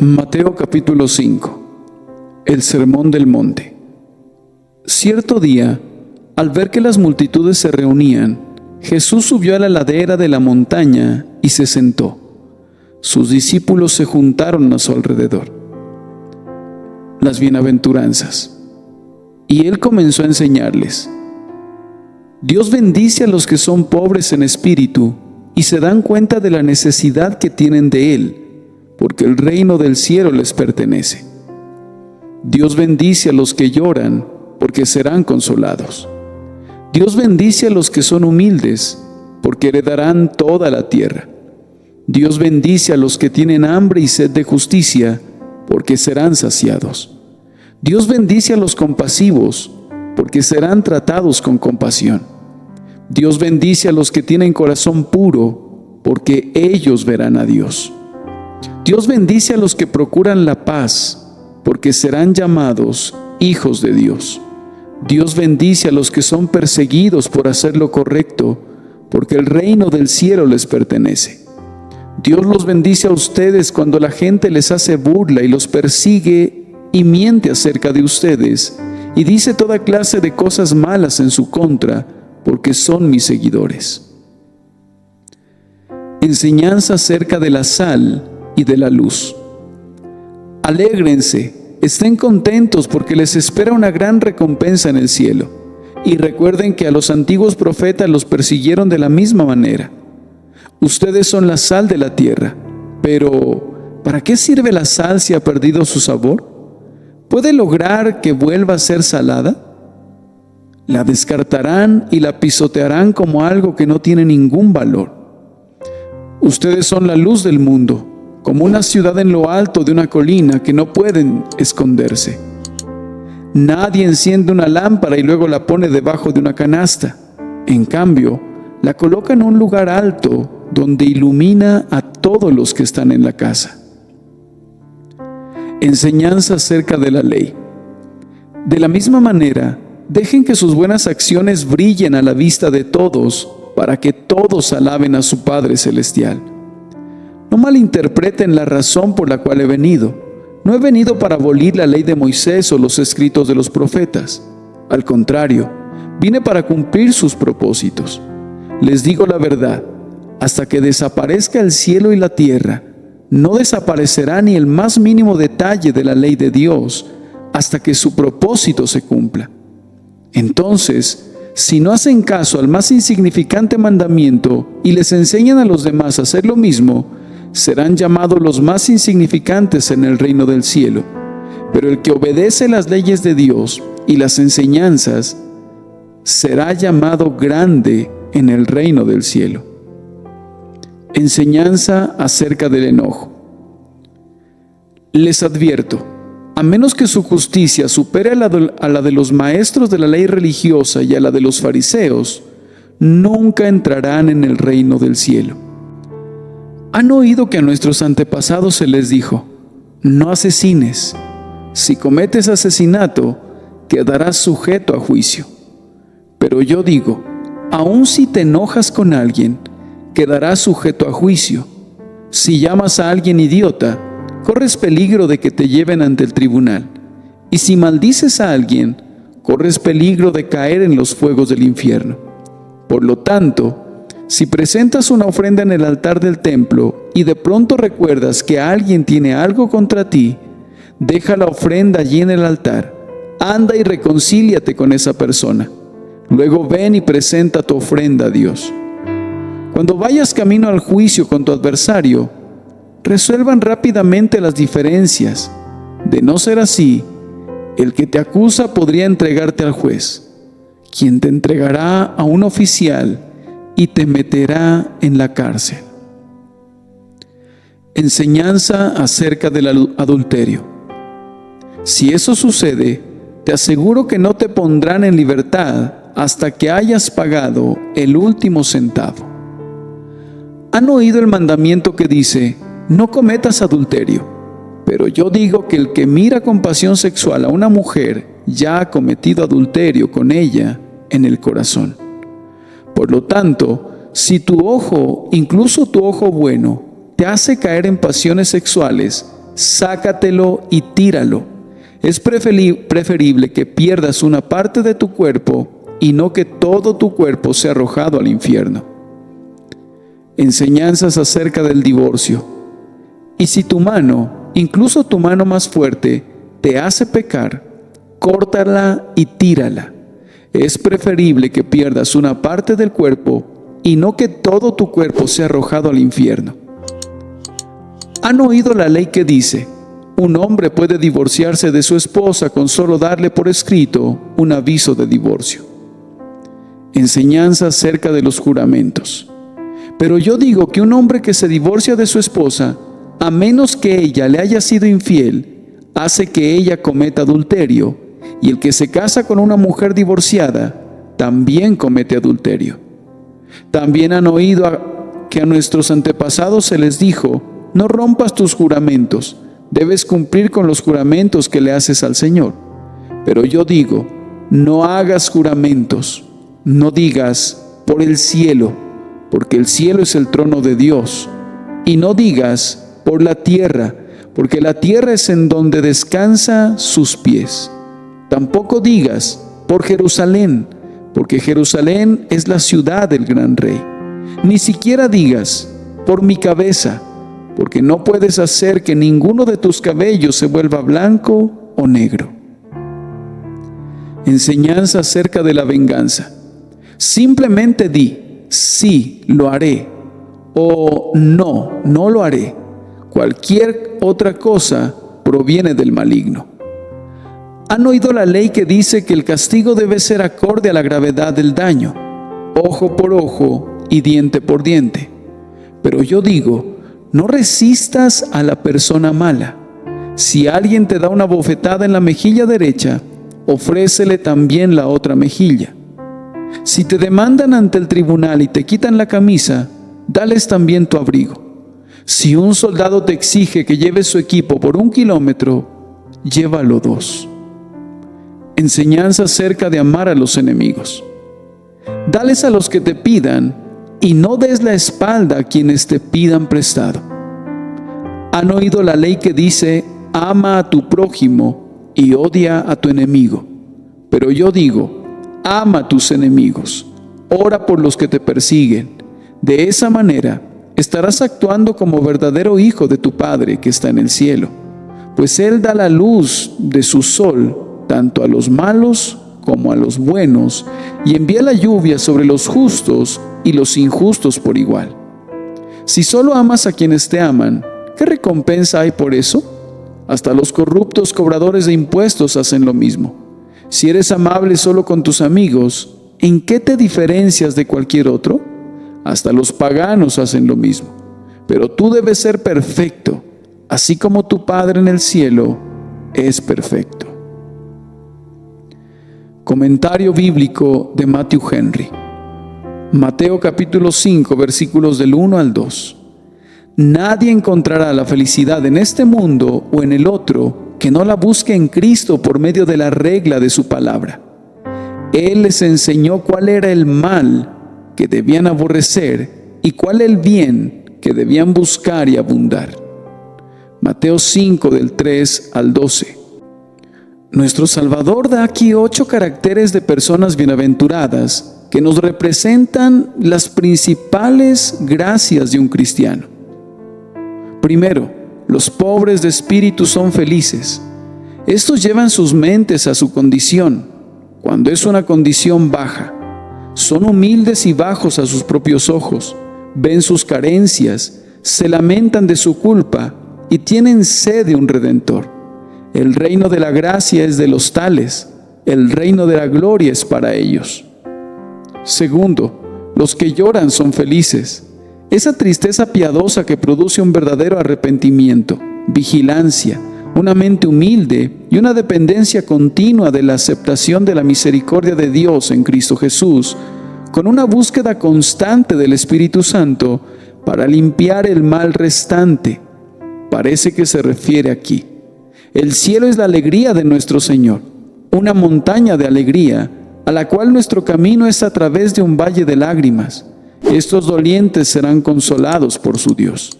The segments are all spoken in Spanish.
Mateo capítulo 5. El Sermón del Monte. Cierto día, al ver que las multitudes se reunían, Jesús subió a la ladera de la montaña y se sentó. Sus discípulos se juntaron a su alrededor. Las bienaventuranzas. Y él comenzó a enseñarles: Dios bendice a los que son pobres en espíritu y se dan cuenta de la necesidad que tienen de Él, porque el reino del cielo les pertenece. Dios bendice a los que lloran, porque serán consolados. Dios bendice a los que son humildes, porque heredarán toda la tierra. Dios bendice a los que tienen hambre y sed de justicia, porque serán saciados. Dios bendice a los compasivos, porque serán tratados con compasión. Dios bendice a los que tienen corazón puro, porque ellos verán a Dios. Dios bendice a los que procuran la paz, porque serán llamados hijos de Dios. Dios bendice a los que son perseguidos por hacer lo correcto, porque el reino del cielo les pertenece. Dios los bendice a ustedes cuando la gente les hace burla y los persigue y miente acerca de ustedes, y dice toda clase de cosas malas en su contra, porque son mis seguidores. Enseñanza acerca de la sal y de la luz. Alégrense, estén contentos, porque les espera una gran recompensa en el cielo. Y recuerden que a los antiguos profetas los persiguieron de la misma manera. Ustedes son la sal de la tierra, pero ¿para qué sirve la sal si ha perdido su sabor? ¿Puede lograr que vuelva a ser salada? La descartarán y la pisotearán como algo que no tiene ningún valor. Ustedes son la luz del mundo, como una ciudad en lo alto de una colina que no pueden esconderse. Nadie enciende una lámpara y luego la pone debajo de una canasta. En cambio, la coloca en un lugar alto donde ilumina a todos los que están en la casa. Enseñanza acerca de la ley. De la misma manera, dejen que sus buenas acciones brillen a la vista de todos, para que todos alaben a su Padre Celestial. No malinterpreten la razón por la cual he venido. No he venido para abolir la ley de Moisés o los escritos de los profetas. Al contrario, vine para cumplir sus propósitos. Les digo la verdad, hasta que desaparezca el cielo y la tierra, no desaparecerá ni el más mínimo detalle de la ley de Dios, hasta que su propósito se cumpla. Entonces, si no hacen caso al más insignificante mandamiento y les enseñan a los demás a hacer lo mismo, serán llamados los más insignificantes en el reino del cielo. Pero el que obedece las leyes de Dios y las enseñanzas será llamado grande en el reino del cielo. Enseñanza acerca del enojo. Les advierto, a menos que su justicia supere a la de los maestros de la ley religiosa y a la de los fariseos, nunca entrarán en el reino del cielo. Han oído que a nuestros antepasados se les dijo: no asesines. Si cometes asesinato, quedarás sujeto a juicio. Pero yo digo, aun si te enojas con alguien, quedarás sujeto a juicio. Si llamas a alguien idiota, corres peligro de que te lleven ante el tribunal. Y si maldices a alguien, corres peligro de caer en los fuegos del infierno. Por lo tanto, si presentas una ofrenda en el altar del templo y de pronto recuerdas que alguien tiene algo contra ti, deja la ofrenda allí en el altar, anda y reconcíliate con esa persona. Luego ven y presenta tu ofrenda a Dios. Cuando vayas camino al juicio con tu adversario, resuelvan rápidamente las diferencias. De no ser así, el que te acusa podría entregarte al juez, quien te entregará a un oficial y te meterá en la cárcel. Enseñanza acerca del adulterio. Si eso sucede, te aseguro que no te pondrán en libertad hasta que hayas pagado el último centavo. ¿Han oído el mandamiento que dice: no cometas adulterio? Pero yo digo que el que mira con pasión sexual a una mujer ya ha cometido adulterio con ella en el corazón. Por lo tanto, si tu ojo, incluso tu ojo bueno, te hace caer en pasiones sexuales, sácatelo y tíralo. Es preferible que pierdas una parte de tu cuerpo y no que todo tu cuerpo sea arrojado al infierno. Enseñanzas acerca del divorcio. Y si tu mano, incluso tu mano más fuerte, te hace pecar, córtala y tírala. Es preferible que pierdas una parte del cuerpo y no que todo tu cuerpo sea arrojado al infierno. ¿Han oído la ley que dice: un hombre puede divorciarse de su esposa con solo darle por escrito un aviso de divorcio? Enseñanza acerca de los juramentos. Pero yo digo que un hombre que se divorcia de su esposa, a menos que ella le haya sido infiel, hace que ella cometa adulterio, y el que se casa con una mujer divorciada también comete adulterio. También han oído que a nuestros antepasados se les dijo: no rompas tus juramentos, debes cumplir con los juramentos que le haces al Señor. Pero yo digo: no hagas juramentos, no digas por el cielo, porque el cielo es el trono de Dios, y no digas por la tierra, porque la tierra es en donde descansa sus pies. Tampoco digas por Jerusalén, porque Jerusalén es la ciudad del gran rey. Ni siquiera digas por mi cabeza, porque no puedes hacer que ninguno de tus cabellos se vuelva blanco o negro. Enseñanza acerca de la venganza. Simplemente di: sí, lo haré, o no, no lo haré. Cualquier otra cosa proviene del maligno. ¿Han oído la ley que dice que el castigo debe ser acorde a la gravedad del daño? Ojo por ojo y diente por diente. Pero yo digo: no resistas a la persona mala. Si alguien te da una bofetada en la mejilla derecha, ofrécele también la otra mejilla. Si te demandan ante el tribunal y te quitan la camisa, dales también tu abrigo. Si un soldado te exige que lleves su equipo por 1 kilómetro, llévalo 2. Enseñanza acerca de amar a los enemigos. Dales a los que te pidan y no des la espalda a quienes te pidan prestado. ¿Han oído la ley que dice: ama a tu prójimo y odia a tu enemigo? Pero yo digo: ama a tus enemigos, ora por los que te persiguen. De esa manera estarás actuando como verdadero hijo de tu Padre que está en el cielo, pues Él da la luz de su sol tanto a los malos como a los buenos, y envía la lluvia sobre los justos y los injustos por igual. Si solo amas a quienes te aman, ¿qué recompensa hay por eso? Hasta los corruptos cobradores de impuestos hacen lo mismo. Si eres amable solo con tus amigos, ¿en qué te diferencias de cualquier otro? Hasta los paganos hacen lo mismo. Pero tú debes ser perfecto, así como tu Padre en el cielo es perfecto. Comentario bíblico de Matthew Henry. Mateo capítulo 5, versículos del 1 al 2. Nadie encontrará la felicidad en este mundo o en el otro que no la busque en Cristo por medio de la regla de su palabra. Él les enseñó cuál era el mal que debían aborrecer y cuál el bien que debían buscar y abundar. Mateo 5, del 3 al 12. Nuestro Salvador da aquí 8 caracteres de personas bienaventuradas que nos representan las principales gracias de un cristiano. Primero, los pobres de espíritu son felices. Estos llevan sus mentes a su condición, cuando es una condición baja. Son humildes y bajos a sus propios ojos, ven sus carencias, se lamentan de su culpa y tienen sed de un Redentor. El reino de la gracia es de los tales, el reino de la gloria es para ellos. Segundo, los que lloran son felices. Esa tristeza piadosa que produce un verdadero arrepentimiento, vigilancia, una mente humilde y una dependencia continua de la aceptación de la misericordia de Dios en Cristo Jesús, con una búsqueda constante del Espíritu Santo para limpiar el mal restante. Parece que se refiere aquí. El cielo es la alegría de nuestro Señor, una montaña de alegría, a la cual nuestro camino es a través de un valle de lágrimas. Estos dolientes serán consolados por su Dios.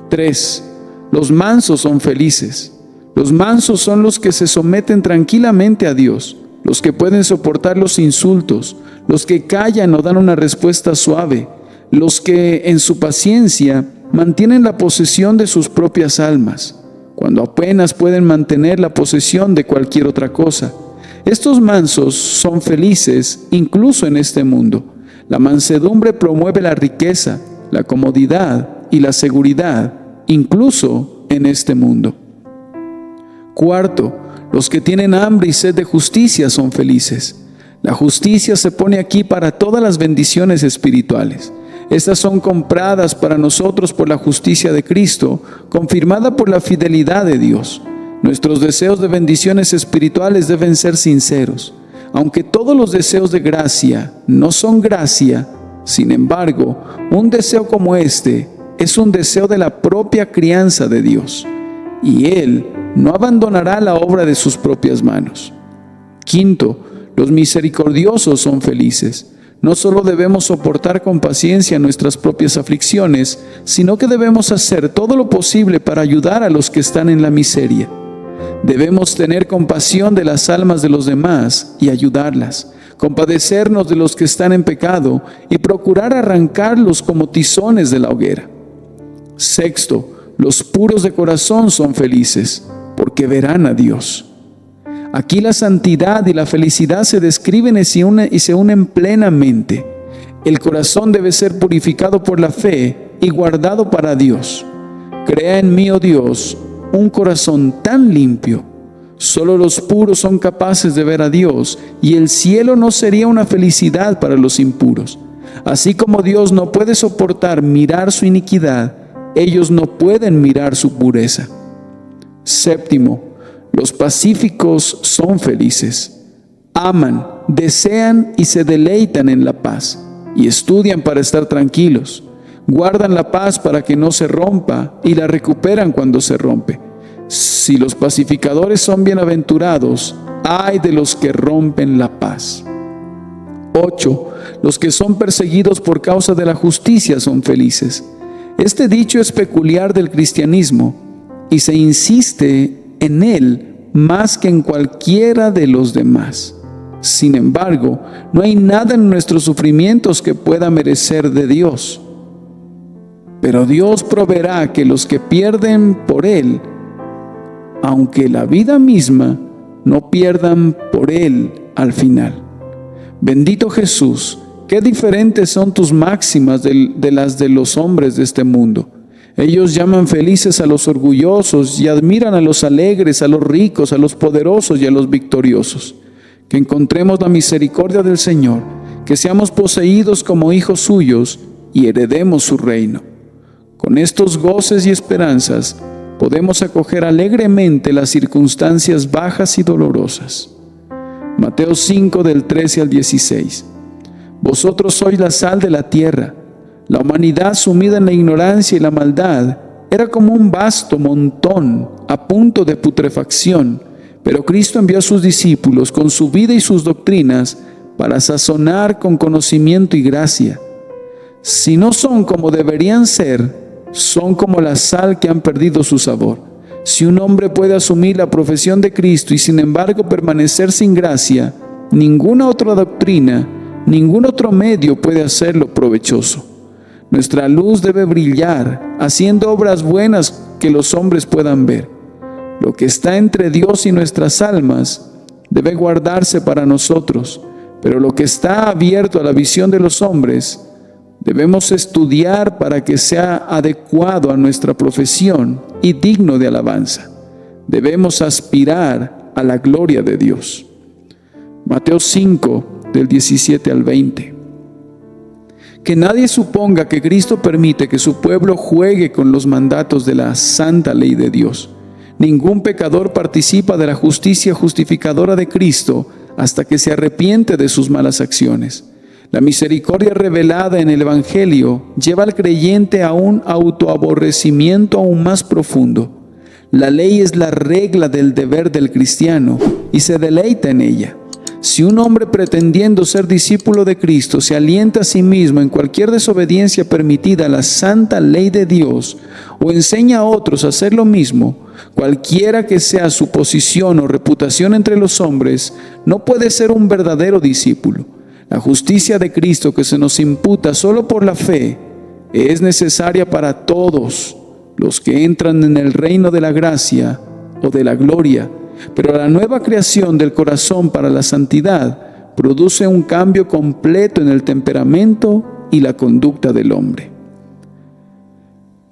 3. Los mansos son felices. Los mansos son los que se someten tranquilamente a Dios, los que pueden soportar los insultos, los que callan o dan una respuesta suave, los que en su paciencia mantienen la posesión de sus propias almas, cuando apenas pueden mantener la posesión de cualquier otra cosa. Estos mansos son felices incluso en este mundo. La mansedumbre promueve la riqueza, la comodidad y la seguridad, incluso en este mundo. Cuarto, los que tienen hambre y sed de justicia son felices. La justicia se pone aquí para todas las bendiciones espirituales. Estas son compradas para nosotros por la justicia de Cristo, confirmada por la fidelidad de Dios. Nuestros deseos de bendiciones espirituales deben ser sinceros. Aunque todos los deseos de gracia no son gracia, sin embargo, un deseo como este es un deseo de la propia crianza de Dios, y Él no abandonará la obra de sus propias manos. Quinto, los misericordiosos son felices. No solo debemos soportar con paciencia nuestras propias aflicciones, sino que debemos hacer todo lo posible para ayudar a los que están en la miseria. Debemos tener compasión de las almas de los demás y ayudarlas, compadecernos de los que están en pecado y procurar arrancarlos como tizones de la hoguera. Sexto, los puros de corazón son felices, porque verán a Dios. Aquí la santidad y la felicidad se describen y se unen plenamente. El corazón debe ser purificado por la fe y guardado para Dios. Crea en mí, oh Dios, un corazón tan limpio. Solo los puros son capaces de ver a Dios, y el cielo no sería una felicidad para los impuros. Así como Dios no puede soportar mirar su iniquidad, ellos no pueden mirar su pureza. Séptimo, los pacíficos son felices. Aman, desean y se deleitan en la paz, y estudian para estar tranquilos. Guardan la paz para que no se rompa y la recuperan cuando se rompe. Si los pacificadores son bienaventurados, ay de los que rompen la paz. 8. Los que son perseguidos por causa de la justicia son felices. Este dicho es peculiar del cristianismo y se insiste en él más que en cualquiera de los demás. Sin embargo, no hay nada en nuestros sufrimientos que pueda merecer de Dios. Pero Dios proveerá que los que pierden por Él, aunque la vida misma, no pierdan por Él al final. Bendito Jesús, qué diferentes son tus máximas de las de los hombres de este mundo. Ellos llaman felices a los orgullosos y admiran a los alegres, a los ricos, a los poderosos y a los victoriosos. Que encontremos la misericordia del Señor, que seamos poseídos como hijos suyos y heredemos su reino. Con estos goces y esperanzas podemos acoger alegremente las circunstancias bajas y dolorosas. Mateo 5 del 13 al 16. Vosotros sois la sal de la tierra. La humanidad sumida en la ignorancia y la maldad era como un vasto montón a punto de putrefacción, pero Cristo envió a sus discípulos con su vida y sus doctrinas para sazonar con conocimiento y gracia. Si no son como deberían ser, son como la sal que han perdido su sabor. Si un hombre puede asumir la profesión de Cristo y sin embargo permanecer sin gracia, ninguna otra doctrina, ningún otro medio puede hacerlo provechoso. Nuestra luz debe brillar, haciendo obras buenas que los hombres puedan ver. Lo que está entre Dios y nuestras almas debe guardarse para nosotros, pero lo que está abierto a la visión de los hombres debemos estudiar para que sea adecuado a nuestra profesión y digno de alabanza. Debemos aspirar a la gloria de Dios. Mateo 5, del 17 al 20. Que nadie suponga que Cristo permite que su pueblo juegue con los mandatos de la santa ley de Dios. Ningún pecador participa de la justicia justificadora de Cristo hasta que se arrepiente de sus malas acciones. La misericordia revelada en el Evangelio lleva al creyente a un autoaborrecimiento aún más profundo. La ley es la regla del deber del cristiano y se deleita en ella. Si un hombre pretendiendo ser discípulo de Cristo se alienta a sí mismo en cualquier desobediencia permitida a la santa ley de Dios o enseña a otros a hacer lo mismo, cualquiera que sea su posición o reputación entre los hombres, no puede ser un verdadero discípulo. La justicia de Cristo que se nos imputa solo por la fe es necesaria para todos los que entran en el reino de la gracia o de la gloria. Pero la nueva creación del corazón para la santidad produce un cambio completo en el temperamento y la conducta del hombre.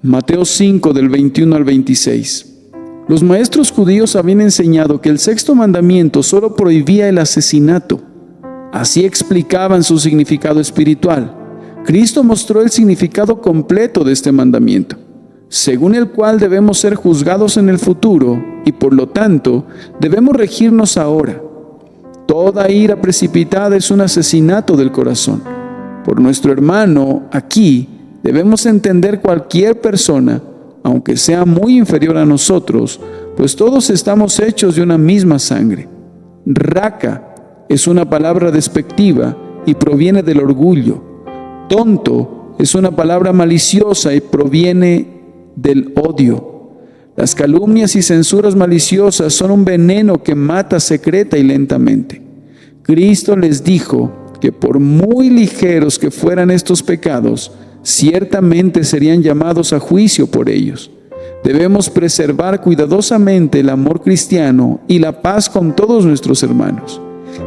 Mateo 5, del 21 al 26. Los maestros judíos habían enseñado que el sexto mandamiento solo prohibía el asesinato. Así explicaban su significado espiritual. Cristo mostró el significado completo de este mandamiento, según el cual debemos ser juzgados en el futuro y por lo tanto debemos regirnos ahora. Toda ira precipitada es un asesinato del corazón. Por nuestro hermano aquí debemos entender cualquier persona, aunque sea muy inferior a nosotros, pues todos estamos hechos de una misma sangre. Raca es una palabra despectiva y proviene del orgullo. Tonto es una palabra maliciosa y proviene del odio. Las calumnias y censuras maliciosas son un veneno que mata secreta y lentamente. Cristo les dijo que por muy ligeros que fueran estos pecados, ciertamente serían llamados a juicio por ellos. Debemos preservar cuidadosamente el amor cristiano y la paz con todos nuestros hermanos.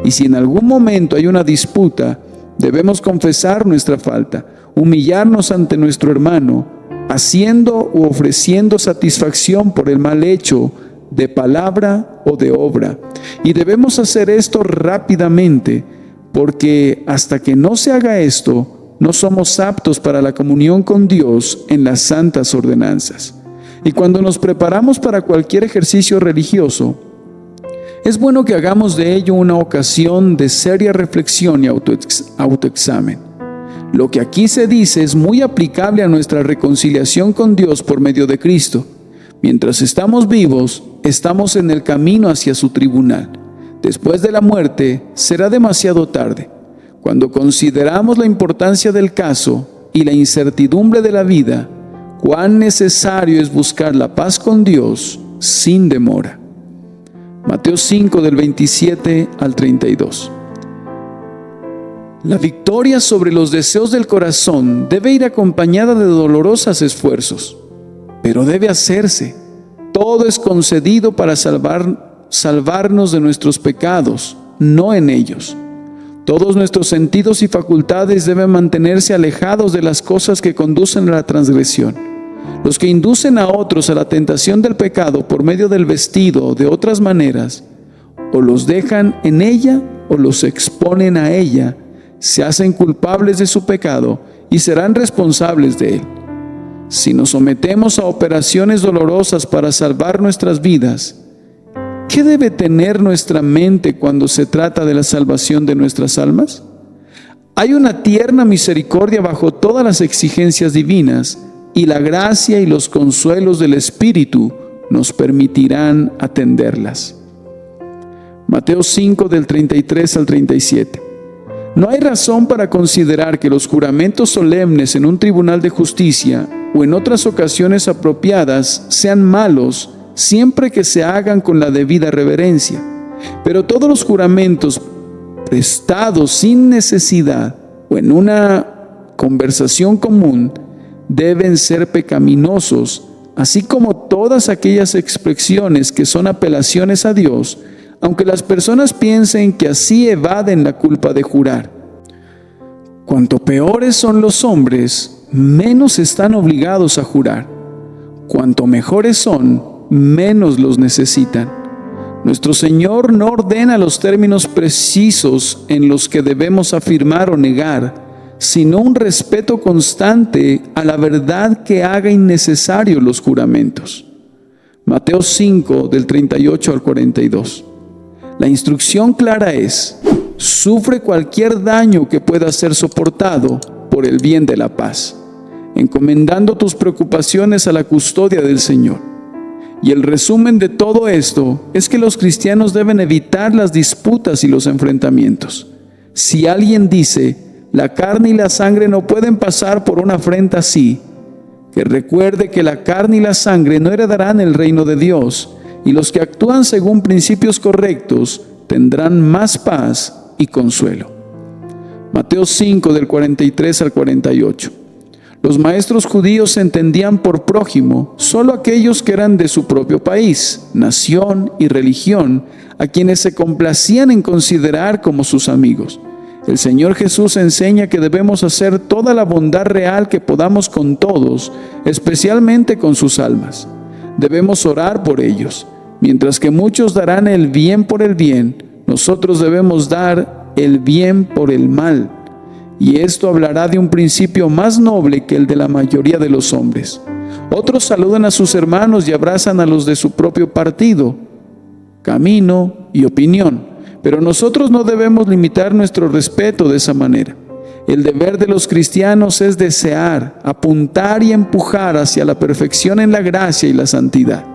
Y si en algún momento hay una disputa, debemos confesar nuestra falta, humillarnos ante nuestro hermano, haciendo u ofreciendo satisfacción por el mal hecho de palabra o de obra. Y debemos hacer esto rápidamente, porque hasta que no se haga esto, no somos aptos para la comunión con Dios en las santas ordenanzas. Y cuando nos preparamos para cualquier ejercicio religioso, es bueno que hagamos de ello una ocasión de seria reflexión y autoexamen. Lo que aquí se dice es muy aplicable a nuestra reconciliación con Dios por medio de Cristo. Mientras estamos vivos, estamos en el camino hacia su tribunal. Después de la muerte, será demasiado tarde. Cuando consideramos la importancia del caso y la incertidumbre de la vida, cuán necesario es buscar la paz con Dios sin demora. Mateo 5, del 27 al 32. La victoria sobre los deseos del corazón debe ir acompañada de dolorosos esfuerzos, pero debe hacerse. Todo es concedido para salvarnos de nuestros pecados, no en ellos. Todos nuestros sentidos y facultades deben mantenerse alejados de las cosas que conducen a la transgresión. Los que inducen a otros a la tentación del pecado por medio del vestido o de otras maneras, o los dejan en ella o los exponen a ella, se hacen culpables de su pecado y serán responsables de él. Si nos sometemos a operaciones dolorosas para salvar nuestras vidas, ¿qué debe tener nuestra mente cuando se trata de la salvación de nuestras almas? Hay una tierna misericordia bajo todas las exigencias divinas, y la gracia y los consuelos del Espíritu nos permitirán atenderlas. Mateo 5, del 33 al 37. No hay razón para considerar que los juramentos solemnes en un tribunal de justicia o en otras ocasiones apropiadas sean malos, siempre que se hagan con la debida reverencia. Pero todos los juramentos prestados sin necesidad o en una conversación común deben ser pecaminosos, así como todas aquellas expresiones que son apelaciones a Dios, aunque las personas piensen que así evaden la culpa de jurar. Cuanto peores son los hombres, menos están obligados a jurar. Cuanto mejores son, menos los necesitan. Nuestro Señor no ordena los términos precisos en los que debemos afirmar o negar, sino un respeto constante a la verdad que haga innecesarios los juramentos. Mateo 5, del 38 al 42. La instrucción clara es: sufre cualquier daño que pueda ser soportado por el bien de la paz, encomendando tus preocupaciones a la custodia del Señor. Y el resumen de todo esto es que los cristianos deben evitar las disputas y los enfrentamientos. Si alguien dice, la carne y la sangre no pueden pasar por una afrenta así, que recuerde que la carne y la sangre no heredarán el reino de Dios, y los que actúan según principios correctos tendrán más paz y consuelo. Mateo 5, del 43 al 48. Los maestros judíos entendían por prójimo solo aquellos que eran de su propio país, nación y religión, a quienes se complacían en considerar como sus amigos. El Señor Jesús enseña que debemos hacer toda la bondad real que podamos con todos, especialmente con sus almas. Debemos orar por ellos. Mientras que muchos darán el bien por el bien, nosotros debemos dar el bien por el mal. Y esto hablará de un principio más noble que el de la mayoría de los hombres. Otros saludan a sus hermanos y abrazan a los de su propio partido, camino y opinión. Pero nosotros no debemos limitar nuestro respeto de esa manera. El deber de los cristianos es desear, apuntar y empujar hacia la perfección en la gracia y la santidad.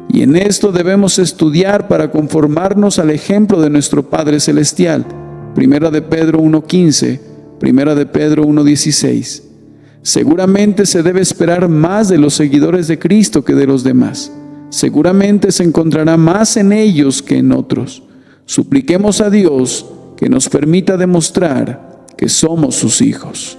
Y en esto debemos estudiar para conformarnos al ejemplo de nuestro Padre Celestial. Primera de Pedro 1:15, Primera de Pedro 1:16. Seguramente se debe esperar más de los seguidores de Cristo que de los demás. Seguramente se encontrará más en ellos que en otros. Supliquemos a Dios que nos permita demostrar que somos sus hijos.